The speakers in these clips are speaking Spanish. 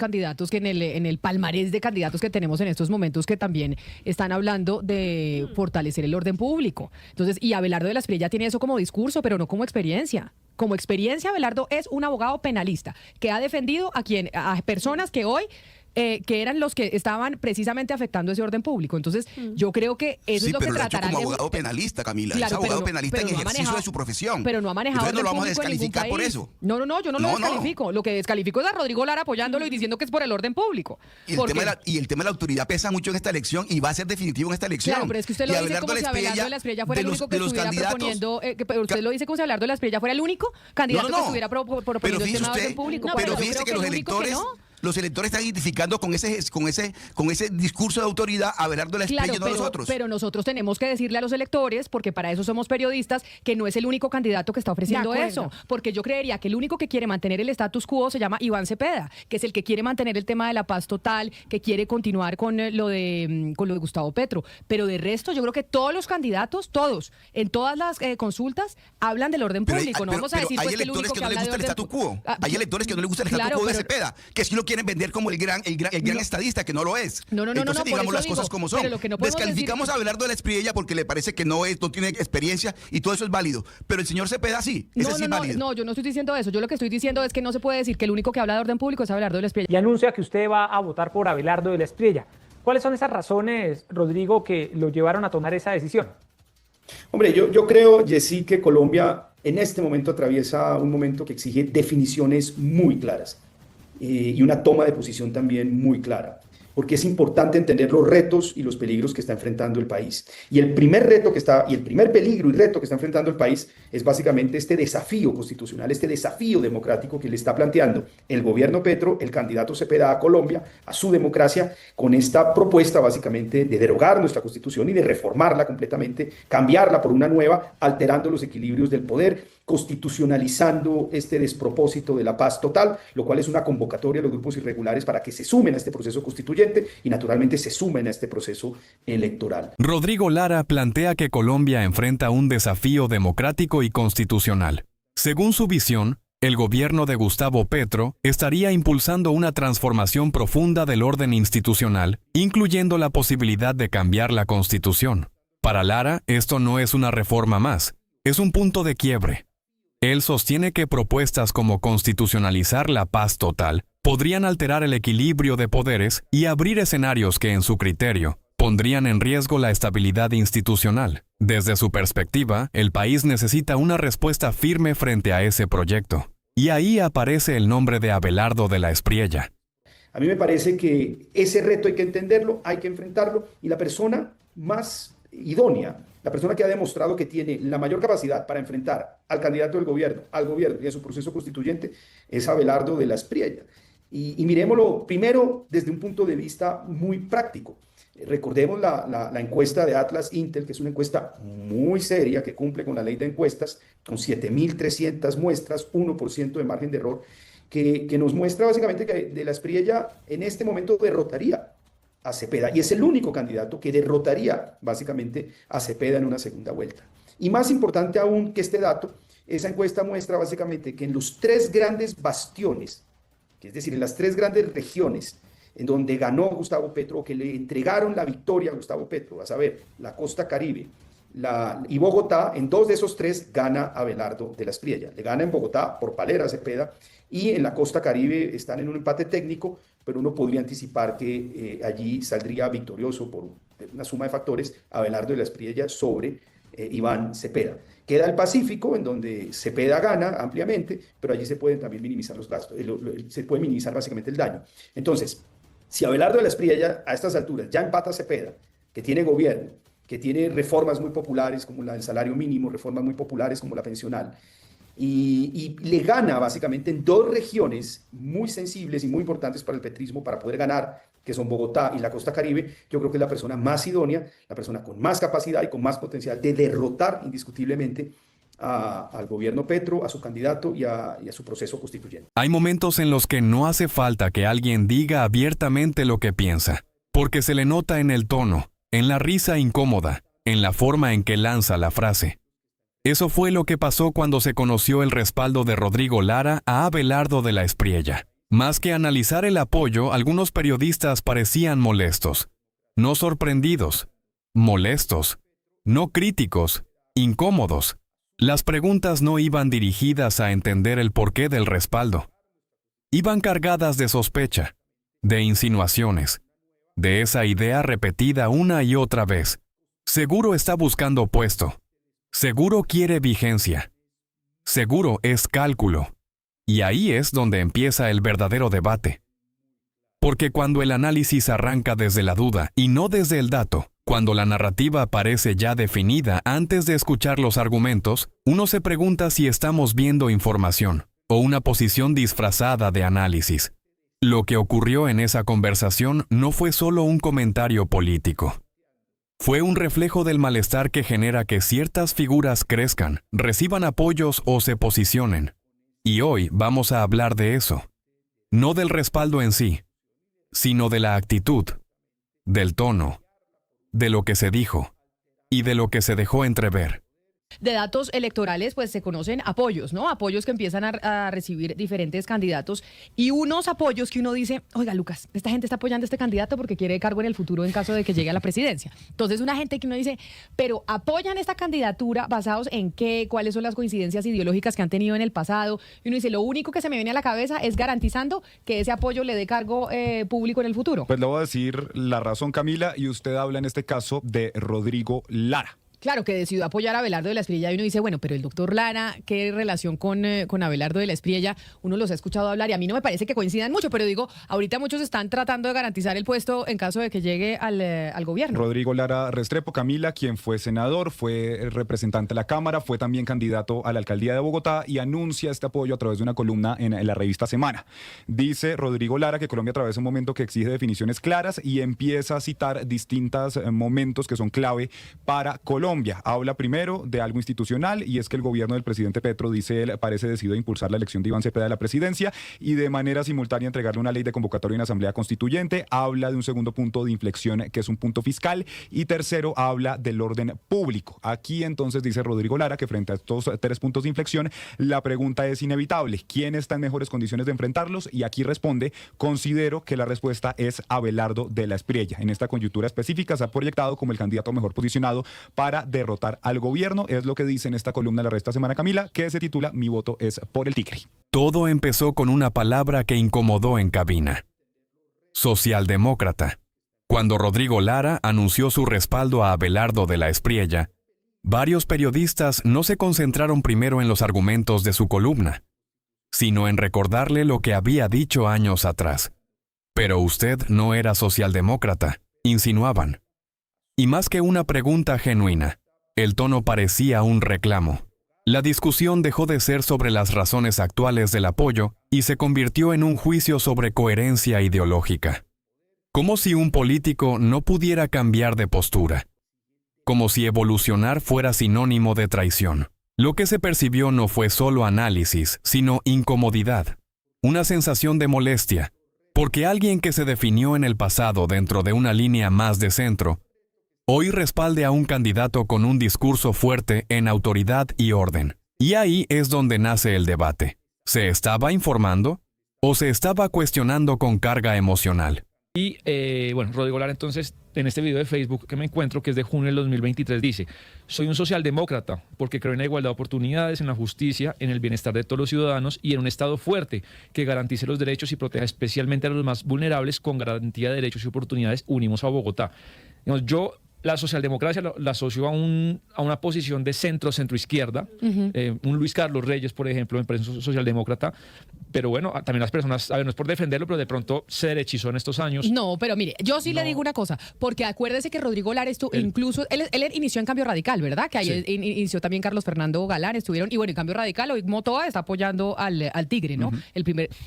candidatos que en el palmarés de candidatos que tenemos en estos momentos que también están hablando de fortalecer el orden público. Entonces, y Abelardo de la Espriella tiene eso como discurso, pero no como experiencia. Como experiencia, Abelardo es un abogado penalista que ha defendido a personas que hoy que eran los que estaban precisamente afectando ese orden público. Entonces, yo creo que eso es lo que tratarán. Sí, pero lo ha hecho como abogado penalista, Camila. Claro, es abogado penalista en ejercicio de su profesión. Pero no ha manejado. Entonces no lo vamos a descalificar por eso. No, yo no lo descalifico. Lo que descalifico es a Rodrigo Lara apoyándolo y diciendo que es por el orden público. Y el tema de la autoridad pesa mucho en esta elección y va a ser definitivo en esta elección. Claro, pero es que usted lo dice como si Abelardo de la Espriella fuera el único que estuviera proponiendo. Usted lo dice como si Abelardo de la Espriella fuera el único candidato que estuviera proponiendo el tema de orden público. Pero fíjese que los electores están identificando con ese discurso de autoridad a Abelardo de la Espriella, no nosotros. Pero nosotros tenemos que decirle a los electores, porque para eso somos periodistas, que no es el único candidato que está ofreciendo eso. Porque yo creería que el único que quiere mantener el status quo se llama Iván Cepeda, que es el que quiere mantener el tema de la paz total, que quiere continuar con lo de Gustavo Petro. Pero de resto, yo creo que todos los candidatos, todos, en todas las consultas, hablan del orden público. No vamos a decir pues, que el único que habla de orden público. Hay electores que no les gusta el status quo de Cepeda, que sí lo quieren vender como el gran estadista, que no lo es. Entonces digamos las cosas como son. Descalificamos a Abelardo de la Espriella porque le parece que no tiene experiencia y todo eso es válido. Pero el señor Cepeda sí, ese sí es válido. No, yo no estoy diciendo eso. Yo lo que estoy diciendo es que no se puede decir que el único que habla de orden público es Abelardo de la Espriella. Y anuncia que usted va a votar por Abelardo de la Espriella. ¿Cuáles son esas razones, Rodrigo, que lo llevaron a tomar esa decisión? Hombre, yo creo, Jessy, que Colombia en este momento atraviesa un momento que exige definiciones muy claras. Y una toma de posición también muy clara, porque es importante entender los retos y los peligros que está enfrentando el país. Y el primer peligro y reto que está enfrentando el país es básicamente este desafío constitucional, este desafío democrático que le está planteando el gobierno Petro, el candidato Cepeda a Colombia, a su democracia, con esta propuesta básicamente de derogar nuestra constitución y de reformarla completamente, cambiarla por una nueva, alterando los equilibrios del poder, constitucionalizando este despropósito de la paz total, lo cual es una convocatoria a los grupos irregulares para que se sumen a este proceso constituyente y naturalmente se sumen a este proceso electoral. Rodrigo Lara plantea que Colombia enfrenta un desafío democrático y constitucional. Según su visión, el gobierno de Gustavo Petro estaría impulsando una transformación profunda del orden institucional, incluyendo la posibilidad de cambiar la Constitución. Para Lara, esto no es una reforma más, es un punto de quiebre. Él sostiene que propuestas como constitucionalizar la paz total podrían alterar el equilibrio de poderes y abrir escenarios que, en su criterio, pondrían en riesgo la estabilidad institucional. Desde su perspectiva, el país necesita una respuesta firme frente a ese proyecto. Y ahí aparece el nombre de Abelardo de la Espriella. A mí me parece que ese reto hay que entenderlo, hay que enfrentarlo, y la persona más idónea, la persona que ha demostrado que tiene la mayor capacidad para enfrentar al candidato del gobierno, al gobierno y a su proceso constituyente, es Abelardo de la Espriella. Y miremoslo primero desde un punto de vista muy práctico. Recordemos la encuesta de Atlas Intel, que es una encuesta muy seria, que cumple con la ley de encuestas, con 7.300 muestras, 1% de margen de error, que nos muestra básicamente que de la Espriella en este momento derrotaría a Cepeda, y es el único candidato que derrotaría básicamente a Cepeda en una segunda vuelta. Y más importante aún que este dato, esa encuesta muestra básicamente que en los tres grandes bastiones, es decir, en las tres grandes regiones en donde ganó Gustavo Petro, o que le entregaron la victoria a Gustavo Petro, a saber, la costa Caribe y Bogotá, en dos de esos tres gana Abelardo de la Espriella. Le gana en Bogotá por palera a Cepeda, y en la costa Caribe están en un empate técnico, pero uno podría anticipar que allí saldría victorioso por una suma de factores Abelardo de la Espriella sobre Iván Cepeda. Queda el Pacífico, en donde Cepeda gana ampliamente, pero allí se pueden también minimizar los gastos, se puede minimizar básicamente el daño. Entonces, si Abelardo de la Espriella a estas alturas ya empata a Cepeda, que tiene gobierno, que tiene reformas muy populares como la del salario mínimo, reformas muy populares como la pensional, y le gana básicamente en dos regiones muy sensibles y muy importantes para el petrismo para poder ganar, que son Bogotá y la costa Caribe, yo creo que es la persona más idónea, la persona con más capacidad y con más potencial de derrotar indiscutiblemente al gobierno Petro, a su candidato y a su proceso constituyente. Hay momentos en los que no hace falta que alguien diga abiertamente lo que piensa, porque se le nota en el tono, en la risa incómoda, en la forma en que lanza la frase. Eso fue lo que pasó cuando se conoció el respaldo de Rodrigo Lara a Abelardo de la Espriella. Más que analizar el apoyo, algunos periodistas parecían molestos, no sorprendidos, molestos, no críticos, incómodos. Las preguntas no iban dirigidas a entender el porqué del respaldo. Iban cargadas de sospecha, de insinuaciones, de esa idea repetida una y otra vez. Seguro está buscando puesto. Seguro quiere vigencia. Seguro es cálculo. Y ahí es donde empieza el verdadero debate. Porque cuando el análisis arranca desde la duda y no desde el dato, cuando la narrativa parece ya definida antes de escuchar los argumentos, uno se pregunta si estamos viendo información o una posición disfrazada de análisis. Lo que ocurrió en esa conversación no fue solo un comentario político. Fue un reflejo del malestar que genera que ciertas figuras crezcan, reciban apoyos o se posicionen. Y hoy vamos a hablar de eso. No del respaldo en sí, sino de la actitud, del tono, de lo que se dijo y de lo que se dejó entrever. De datos electorales, pues se conocen apoyos, ¿no? Apoyos que empiezan a recibir diferentes candidatos y unos apoyos que uno dice, oiga, Lucas, esta gente está apoyando a este candidato porque quiere cargo en el futuro en caso de que llegue a la presidencia. Entonces, una gente que uno dice, pero ¿apoyan esta candidatura basados en qué? ¿Cuáles son las coincidencias ideológicas que han tenido en el pasado? Y uno dice, lo único que se me viene a la cabeza es garantizando que ese apoyo le dé cargo público en el futuro. Pues le voy a decir la razón, Camila, y usted habla en este caso de Rodrigo Lara. Claro, que decidió apoyar a Abelardo de la Espriella y uno dice, bueno, pero el doctor Lara, ¿qué relación con Abelardo de la Espriella? Uno los ha escuchado hablar y a mí no me parece que coincidan mucho, pero digo, ahorita muchos están tratando de garantizar el puesto en caso de que llegue al gobierno. Rodrigo Lara Restrepo, Camila, quien fue senador, fue representante de la Cámara, fue también candidato a la alcaldía de Bogotá y anuncia este apoyo a través de una columna en la revista Semana. Dice Rodrigo Lara que Colombia atraviesa un momento que exige definiciones claras y empieza a citar distintos momentos que son clave para Colombia. Habla primero de algo institucional y es que el gobierno del presidente Petro, dice él, parece decidido a impulsar la elección de Iván Cepeda de la presidencia y de manera simultánea entregarle una ley de convocatoria en asamblea constituyente. Habla de un segundo punto de inflexión que es un punto fiscal y tercero habla del orden público. Aquí entonces dice Rodrigo Lara que frente a estos tres puntos de inflexión la pregunta es inevitable. ¿Quién está en mejores condiciones de enfrentarlos? Y aquí responde, considero que la respuesta es Abelardo de la Espriella. En esta coyuntura específica se ha proyectado como el candidato mejor posicionado para derrotar al gobierno, es lo que dice en esta columna de la revista Semana, Camila, que se titula Mi voto es por el Tigre. Todo empezó con una palabra que incomodó en cabina. Socialdemócrata. Cuando Rodrigo Lara anunció su respaldo a Abelardo de la Espriella, varios periodistas no se concentraron primero en los argumentos de su columna, sino en recordarle lo que había dicho años atrás. Pero usted no era socialdemócrata, insinuaban. Y más que una pregunta genuina, el tono parecía un reclamo. La discusión dejó de ser sobre las razones actuales del apoyo y se convirtió en un juicio sobre coherencia ideológica. Como si un político no pudiera cambiar de postura. Como si evolucionar fuera sinónimo de traición. Lo que se percibió no fue solo análisis, sino incomodidad. Una sensación de molestia. Porque alguien que se definió en el pasado dentro de una línea más de centro, hoy respalde a un candidato con un discurso fuerte en autoridad y orden. Y ahí es donde nace el debate. ¿Se estaba informando o se estaba cuestionando con carga emocional? Y bueno, Rodrigo Lara entonces, en este video de Facebook que me encuentro, que es de junio del 2023, dice: soy un socialdemócrata porque creo en la igualdad de oportunidades, en la justicia, en el bienestar de todos los ciudadanos y en un Estado fuerte que garantice los derechos y proteja especialmente a los más vulnerables con garantía de derechos y oportunidades. Unimos a Bogotá. Digamos, yo la socialdemocracia la asocio a una posición de centro-izquierda. Un Luis Carlos Reyes, por ejemplo, me parece un socialdemócrata. Pero bueno, también las personas, a ver, no es por defenderlo, pero de pronto se derechizó en estos años. No, pero mire, yo sí le digo una cosa, porque acuérdese que Rodrigo Lara incluso, él inició en Cambio Radical, ¿verdad? Que ahí inició también Carlos Fernando Galán, estuvieron, y bueno, en Cambio Radical, hoy Motoa está apoyando al Tigre, ¿no?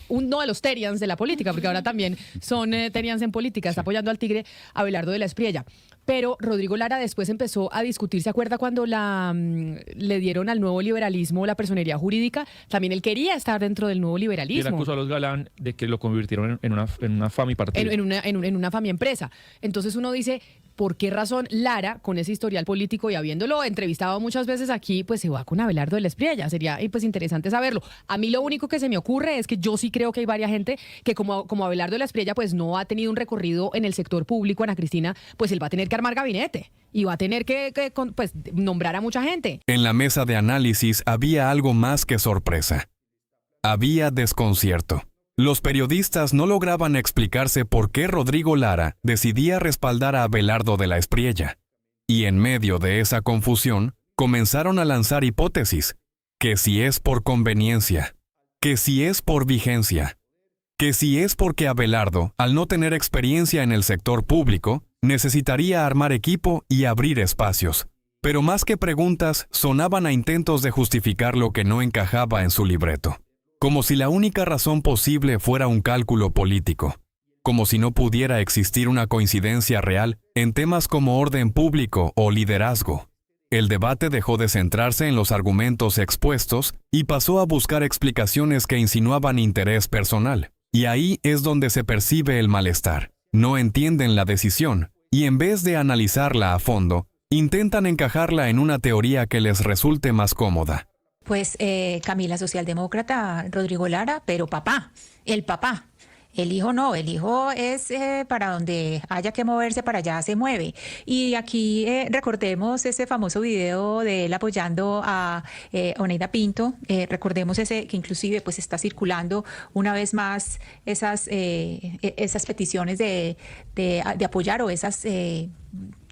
Uno de los Terians de la política, porque ahora también son Terians en política, está apoyando al Tigre, Abelardo de la Espriella. Pero Rodrigo Lara después empezó a discutir, ¿se acuerda cuando le dieron al nuevo liberalismo la personería jurídica? También él quería estar dentro del nuevo liberalismo. Y él acusó a los Galán de que lo convirtieron en una FAMI partido. En una FAMI empresa. Entonces uno dice, ¿por qué razón Lara, con ese historial político y habiéndolo entrevistado muchas veces aquí, pues se va con Abelardo de la Espriella? Sería pues interesante saberlo. A mí lo único que se me ocurre es que yo sí creo que hay varias gente que como Abelardo de la Espriella pues no ha tenido un recorrido en el sector público, Ana Cristina, pues él va a tener que armar gabinete y va a tener que pues, nombrar a mucha gente. En la mesa de análisis había algo más que sorpresa. Había desconcierto. Los periodistas no lograban explicarse por qué Rodrigo Lara decidía respaldar a Abelardo de la Espriella. Y en medio de esa confusión, comenzaron a lanzar hipótesis, que si es por conveniencia, que si es por vigencia, que si es porque Abelardo, al no tener experiencia en el sector público, necesitaría armar equipo y abrir espacios. Pero más que preguntas, sonaban a intentos de justificar lo que no encajaba en su libreto. Como si la única razón posible fuera un cálculo político. Como si no pudiera existir una coincidencia real en temas como orden público o liderazgo. El debate dejó de centrarse en los argumentos expuestos y pasó a buscar explicaciones que insinuaban interés personal. Y ahí es donde se percibe el malestar. No entienden la decisión y en vez de analizarla a fondo, intentan encajarla en una teoría que les resulte más cómoda. Pues Camila, socialdemócrata, Rodrigo Lara, pero papá, el papá. El hijo no, el hijo es para donde haya que moverse, para allá se mueve. Y aquí recordemos ese famoso video de él apoyando a Oneida Pinto, recordemos ese que inclusive pues está circulando una vez más esas peticiones de apoyar o esas...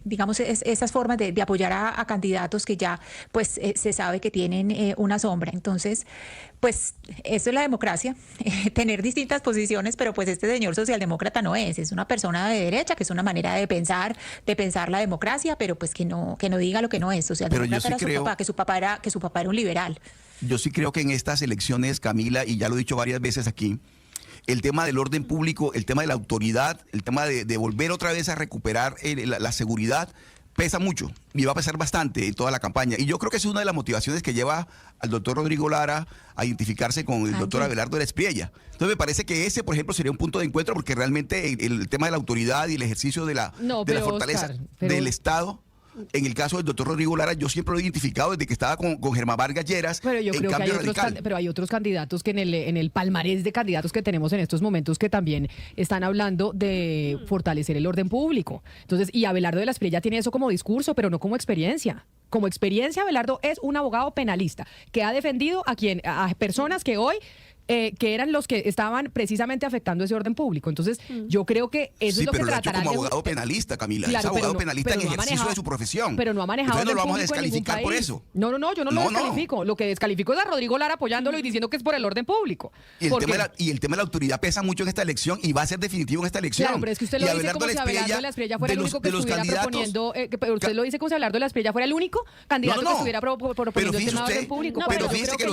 digamos, esas formas de apoyar a candidatos que ya pues se sabe que tienen una sombra. Entonces, pues eso es la democracia, tener distintas posiciones, pero pues este señor socialdemócrata no es una persona de derecha, que es una manera de pensar la democracia, pero pues que no diga lo que no es. Socialdemócrata era su papá, que su papá era un liberal. Yo sí creo que en estas elecciones, Camila, y ya lo he dicho varias veces aquí, el tema del orden público, el tema de la autoridad, el tema de volver otra vez a recuperar la seguridad, pesa mucho y va a pesar bastante en toda la campaña. Y yo creo que es una de las motivaciones que lleva al doctor Rodrigo Lara a identificarse con el doctor Abelardo de la Espriella. Entonces me parece que ese, por ejemplo, sería un punto de encuentro porque realmente el tema de la autoridad y el ejercicio de la fortaleza del Estado... En el caso del doctor Rodrigo Lara, yo siempre lo he identificado desde que estaba con Germán Vargas Lleras. Pero yo creo que hay otros candidatos que en el palmarés de candidatos que tenemos en estos momentos que también están hablando de fortalecer el orden público. Entonces, y Abelardo de la Espriella tiene eso como discurso, pero no como experiencia. Como experiencia, Abelardo es un abogado penalista que ha defendido a personas que hoy... que eran los que estaban precisamente afectando ese orden público. Entonces, yo creo que eso es lo que tratarán. Pero lo ha hecho como abogado penalista, Camila. Claro, es abogado penalista en ejercicio de su profesión. Pero no ha manejado. Entonces no lo vamos a descalificar por eso. No, yo no lo descalifico. Lo que descalifico es a Rodrigo Lara apoyándolo y diciendo que es por el orden público. Y el tema de la autoridad pesa mucho en esta elección y va a ser definitivo en esta elección. Claro, pero es que usted lo dice como si Abelardo de la Espriella fuera el único que estuviera proponiendo. Usted lo dice como si Abelardo de la Espriella fuera el único candidato que estuviera proponiendo el tema de orden público. Pero fíjese que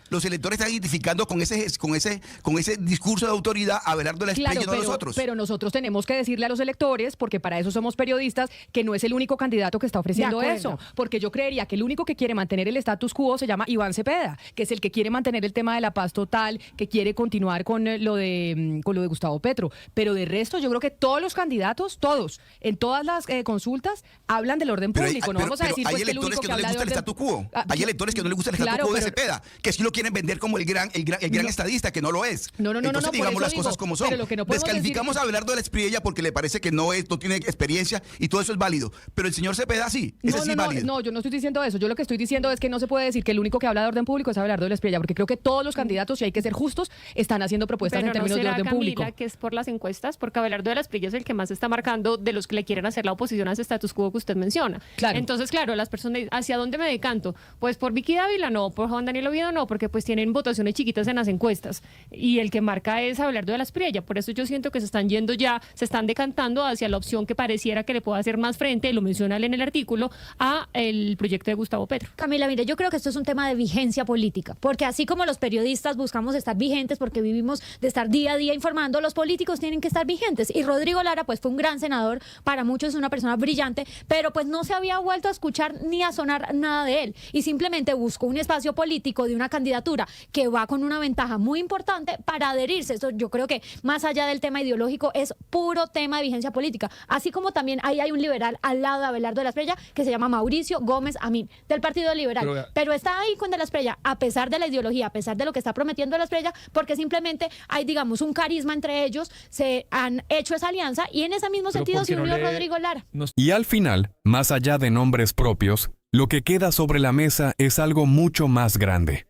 los electores están identificando con ese discurso de autoridad a Abelardo de la Espriella, no nosotros. Pero nosotros tenemos que decirle a los electores, porque para eso somos periodistas, que no es el único candidato que está ofreciendo eso. Porque yo creería que el único que quiere mantener el status quo se llama Iván Cepeda, que es el que quiere mantener el tema de la paz total, que quiere continuar con lo de Gustavo Petro. Pero de resto, yo creo que todos los candidatos, todos, en todas las consultas, hablan del orden público. No vamos a decir pues, que el único que no le gusta el status quo. Hay electores que no les gusta el status quo de Cepeda, que sí lo quieren vender como el gran estadista, que no lo es. Entonces digamos las cosas como son. Descalificamos a Abelardo de la Espriella porque le parece que no tiene experiencia y todo eso es válido. Pero el señor Cepeda sí, ese sí es válido. No, yo no estoy diciendo eso. Yo lo que estoy diciendo es que no se puede decir que el único que habla de orden público es Abelardo de la Espriella, porque creo que todos los candidatos, si hay que ser justos, están haciendo propuestas en términos de orden público. Que es por las encuestas, porque Abelardo de la Espriella es el que más está marcando de los que le quieren hacer la oposición a ese status quo que usted menciona. Claro. Entonces, claro, las personas, ¿hacia dónde me decanto? Pues por Vicky Dávila no, por Juan Daniel Oviedo no, porque pues tienen votaciones chiquitas en las encuestas y el que marca es Abelardo de la Espriella. Por eso yo siento que se están decantando hacia la opción que pareciera que le pueda hacer más frente, lo menciona él en el artículo, a el proyecto de Gustavo Petro. Camila, mire, yo creo que esto es un tema de vigencia política, porque así como los periodistas buscamos estar vigentes porque vivimos de estar día a día informando, los políticos tienen que estar vigentes. Y Rodrigo Lara pues fue un gran senador, para muchos es una persona brillante, pero pues no se había vuelto a escuchar ni a sonar nada de él y simplemente buscó un espacio político de una candidata candidatura que va con una ventaja muy importante para adherirse. Esto yo creo que más allá del tema ideológico es puro tema de vigencia política. Así como también ahí hay un liberal al lado de Abelardo de la Espriella que se llama Mauricio Gómez Amín, del Partido Liberal. Pero está ahí con de la Espriella, a pesar de la ideología, a pesar de lo que está prometiendo de la Espriella, porque simplemente hay, digamos, un carisma entre ellos, se han hecho esa alianza y en ese mismo sentido se unió Rodrigo Lara. Y al final, más allá de nombres propios, lo que queda sobre la mesa es algo mucho más grande.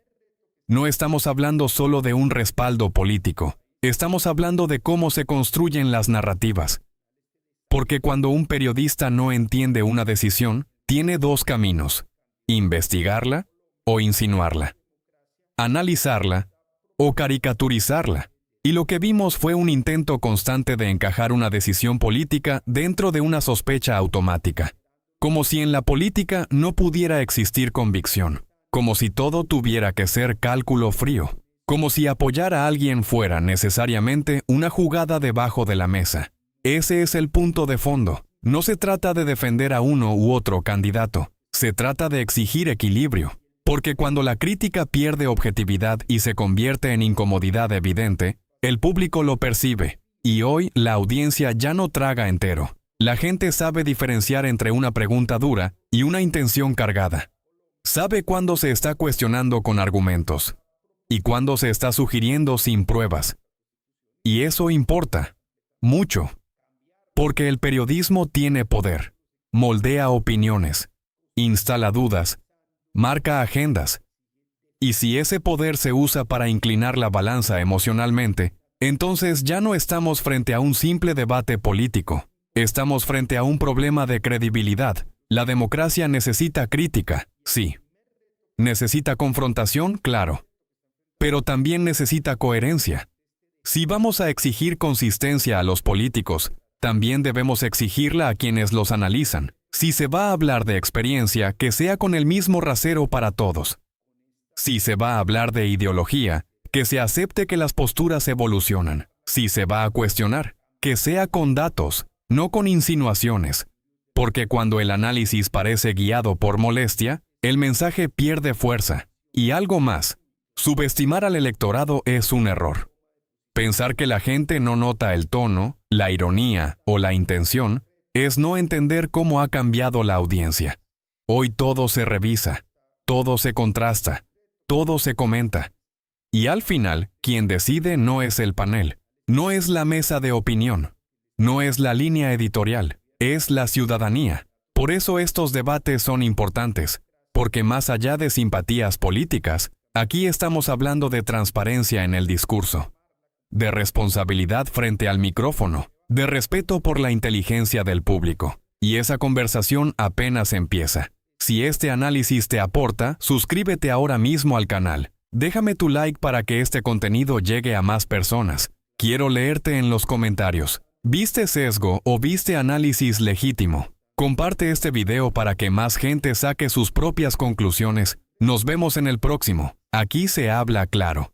No estamos hablando solo de un respaldo político, estamos hablando de cómo se construyen las narrativas. Porque cuando un periodista no entiende una decisión, tiene dos caminos: investigarla o insinuarla, analizarla o caricaturizarla. Y lo que vimos fue un intento constante de encajar una decisión política dentro de una sospecha automática. Como si en la política no pudiera existir convicción. Como si todo tuviera que ser cálculo frío. Como si apoyar a alguien fuera necesariamente una jugada debajo de la mesa. Ese es el punto de fondo. No se trata de defender a uno u otro candidato. Se trata de exigir equilibrio. Porque cuando la crítica pierde objetividad y se convierte en incomodidad evidente, el público lo percibe. Y hoy la audiencia ya no traga entero. La gente sabe diferenciar entre una pregunta dura y una intención cargada. Sabe cuándo se está cuestionando con argumentos y cuándo se está sugiriendo sin pruebas. Y eso importa mucho, porque el periodismo tiene poder, moldea opiniones, instala dudas, marca agendas. Y si ese poder se usa para inclinar la balanza emocionalmente, entonces ya no estamos frente a un simple debate político. Estamos frente a un problema de credibilidad. La democracia necesita crítica, sí. Necesita confrontación, claro. Pero también necesita coherencia. Si vamos a exigir consistencia a los políticos, también debemos exigirla a quienes los analizan. Si se va a hablar de experiencia, que sea con el mismo rasero para todos. Si se va a hablar de ideología, que se acepte que las posturas evolucionan. Si se va a cuestionar, que sea con datos, no con insinuaciones, porque cuando el análisis parece guiado por molestia, el mensaje pierde fuerza. Y algo más, subestimar al electorado es un error. Pensar que la gente no nota el tono, la ironía o la intención es no entender cómo ha cambiado la audiencia. Hoy todo se revisa, todo se contrasta, todo se comenta. Y al final, quien decide no es el panel, no es la mesa de opinión. No es la línea editorial, es la ciudadanía. Por eso estos debates son importantes, porque más allá de simpatías políticas, aquí estamos hablando de transparencia en el discurso, de responsabilidad frente al micrófono, de respeto por la inteligencia del público. Y esa conversación apenas empieza. Si este análisis te aporta, suscríbete ahora mismo al canal. Déjame tu like para que este contenido llegue a más personas. Quiero leerte en los comentarios. ¿Viste sesgo o viste análisis legítimo? Comparte este video para que más gente saque sus propias conclusiones. Nos vemos en el próximo. Aquí se habla claro.